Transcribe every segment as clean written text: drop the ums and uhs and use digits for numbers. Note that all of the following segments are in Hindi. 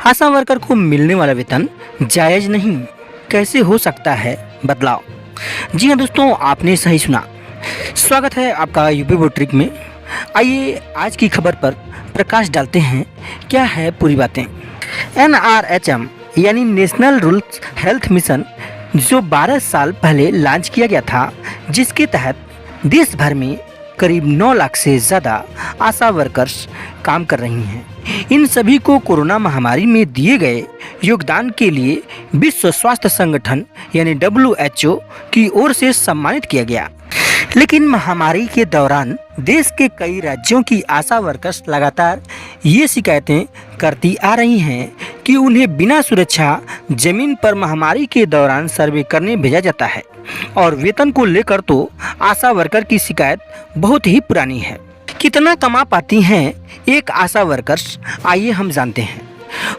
आशा वर्कर को मिलने वाला वेतन जायज़ नहीं, कैसे हो सकता है बदलाव? जी हाँ दोस्तों, आपने सही सुना। स्वागत है आपका यूपी बोर्ड ट्रिक में। आइए आज की खबर पर प्रकाश डालते हैं। क्या है पूरी बातें? NRHM यानी नेशनल रूरल हेल्थ मिशन जो 12 साल पहले लॉन्च किया गया था, जिसके तहत देश भर में करीब 9 लाख से ज़्यादा आशा वर्कर्स काम कर रही हैं। इन सभी को कोरोना महामारी में दिए गए योगदान के लिए विश्व स्वास्थ्य संगठन यानी WHO की ओर से सम्मानित किया गया। लेकिन महामारी के दौरान देश के कई राज्यों की आशा वर्कर्स लगातार ये शिकायतें करती आ रही हैं कि उन्हें बिना सुरक्षा जमीन पर महामारी के दौरान सर्वे करने भेजा जाता है और वेतन को लेकर तो आशा वर्कर की शिकायत बहुत ही पुरानी है। कितना कमा पाती हैं एक आशा वर्कर्स, आइए हम जानते हैं।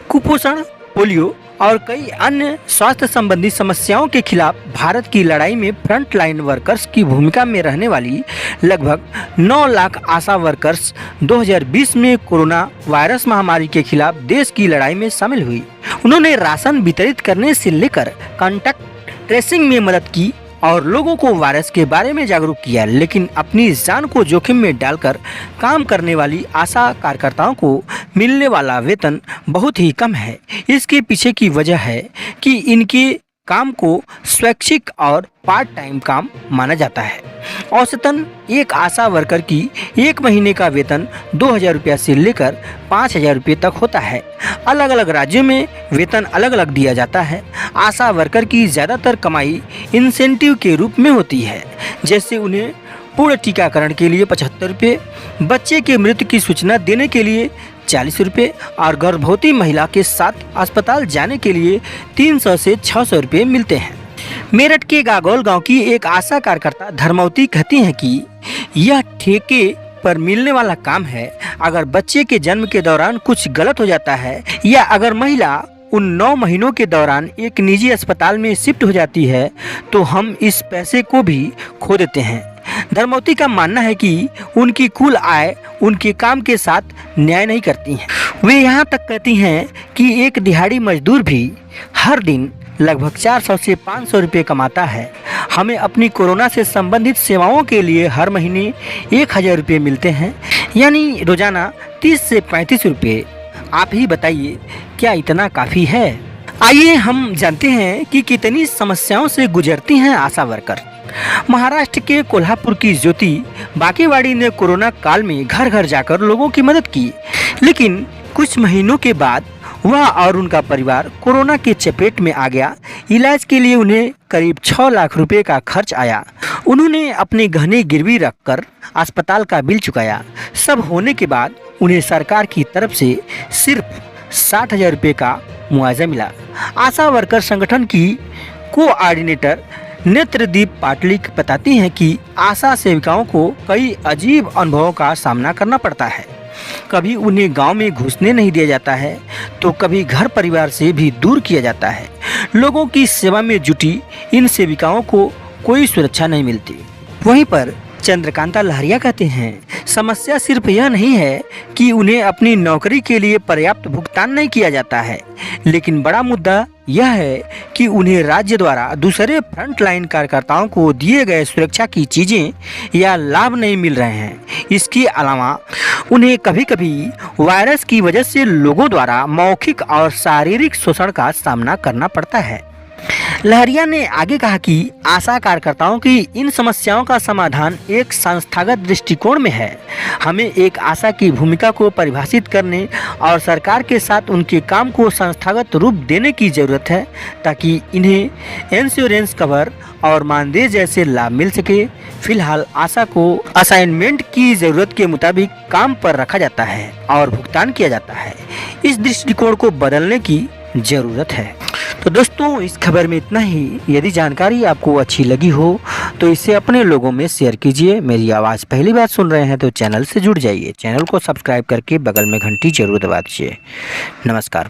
कुपोषण, पोलियो और कई अन्य स्वास्थ्य संबंधी समस्याओं के खिलाफ भारत की लड़ाई में फ्रंट लाइन वर्कर्स की भूमिका में रहने वाली लगभग 9 लाख आशा वर्कर्स 2020 में कोरोना वायरस महामारी के खिलाफ देश की लड़ाई में शामिल हुई। उन्होंने राशन वितरित करने से लेकर कॉन्टैक्ट ट्रेसिंग में मदद की और लोगों को वायरस के बारे में जागरूक किया। लेकिन अपनी जान को जोखिम में डालकर काम करने वाली आशा कार्यकर्ताओं को मिलने वाला वेतन बहुत ही कम है। इसके पीछे की वजह है कि इनके काम को स्वैच्छिक और पार्ट टाइम काम माना जाता है। औसतन एक आशा वर्कर की एक महीने का वेतन 2000 रुपये से लेकर 5000 रुपये तक होता है। अलग अलग राज्यों में वेतन अलग अलग दिया जाता है। आशा वर्कर की ज़्यादातर कमाई इंसेंटिव के रूप में होती है, जैसे उन्हें पूर्ण टीकाकरण के लिए 75 रुपये, बच्चे के मृत्यु की सूचना देने के लिए 40 रुपये और गर्भवती महिला के साथ अस्पताल जाने के लिए 300 से 600 रुपये मिलते हैं। मेरठ के गागोल गांव की एक आशा कार्यकर्ता धर्मवती कहती हैं कि यह ठेके पर मिलने वाला काम है। अगर बच्चे के जन्म के दौरान कुछ गलत हो जाता है या अगर महिला उन 9 महीनों के दौरान एक निजी अस्पताल में शिफ्ट हो जाती है तो हम इस पैसे को भी खो देते हैं। धर्मवती का मानना है कि उनकी कुल आय उनके काम के साथ न्याय नहीं करती हैं। वे यहाँ तक कहती हैं कि एक दिहाड़ी मजदूर भी हर दिन लगभग 400 से 500 रुपये कमाता है। हमें अपनी कोरोना से संबंधित सेवाओं के लिए हर महीने 1000 रुपये मिलते हैं, यानी रोजाना 30 से 35 रुपये। आप ही बताइए, क्या इतना काफ़ी है? आइए हम जानते हैं कि कितनी समस्याओं से गुजरती हैं आशा वर्कर। महाराष्ट्र के कोल्हापुर की ज्योति बाकेवाड़ी ने कोरोना काल में घर घर जाकर लोगों की मदद की, लेकिन कुछ महीनों के बाद वह और उनका परिवार कोरोना के चपेट में आ गया। इलाज के लिए उन्हें करीब 6 लाख रुपए का खर्च आया। उन्होंने अपने गहने गिरवी रखकर अस्पताल का बिल चुकाया। सब होने के बाद उन्हें सरकार की तरफ से सिर्फ 60,000 रुपये का मुआवजा मिला। आशा वर्कर संगठन की कोऑर्डिनेटर नेत्रदीप पाटलिक बताती हैं कि आशा सेविकाओं को कई अजीब अनुभवों का सामना करना पड़ता है। कभी उन्हें गांव में घुसने नहीं दिया जाता है तो कभी घर परिवार से भी दूर किया जाता है। लोगों की सेवा में जुटी इन सेविकाओं को कोई सुरक्षा नहीं मिलती। वहीं पर चंद्रकांता लहरिया कहते हैं, समस्या सिर्फ यह नहीं है कि उन्हें अपनी नौकरी के लिए पर्याप्त भुगतान नहीं किया जाता है, लेकिन बड़ा मुद्दा यह है कि उन्हें राज्य द्वारा दूसरे फ्रंट लाइन कार्यकर्ताओं को दिए गए सुरक्षा की चीज़ें या लाभ नहीं मिल रहे हैं। इसके अलावा उन्हें कभी कभी वायरस की वजह से लोगों द्वारा मौखिक और शारीरिक शोषण का सामना करना पड़ता है। लहरिया ने आगे कहा कि आशा कार्यकर्ताओं की इन समस्याओं का समाधान एक संस्थागत दृष्टिकोण में है। हमें एक आशा की भूमिका को परिभाषित करने और सरकार के साथ उनके काम को संस्थागत रूप देने की जरूरत है, ताकि इन्हें इंश्योरेंस कवर और मानदेय जैसे लाभ मिल सके। फिलहाल आशा को असाइनमेंट की ज़रूरत के मुताबिक काम पर रखा जाता है और भुगतान किया जाता है। इस दृष्टिकोण को बदलने की ज़रूरत है। तो दोस्तों, इस खबर में इतना ही। यदि जानकारी आपको अच्छी लगी हो तो इसे अपने लोगों में शेयर कीजिए। मेरी आवाज़ पहली बार सुन रहे हैं तो चैनल से जुड़ जाइए। चैनल को सब्सक्राइब करके बगल में घंटी जरूर दबा दीजिए। नमस्कार।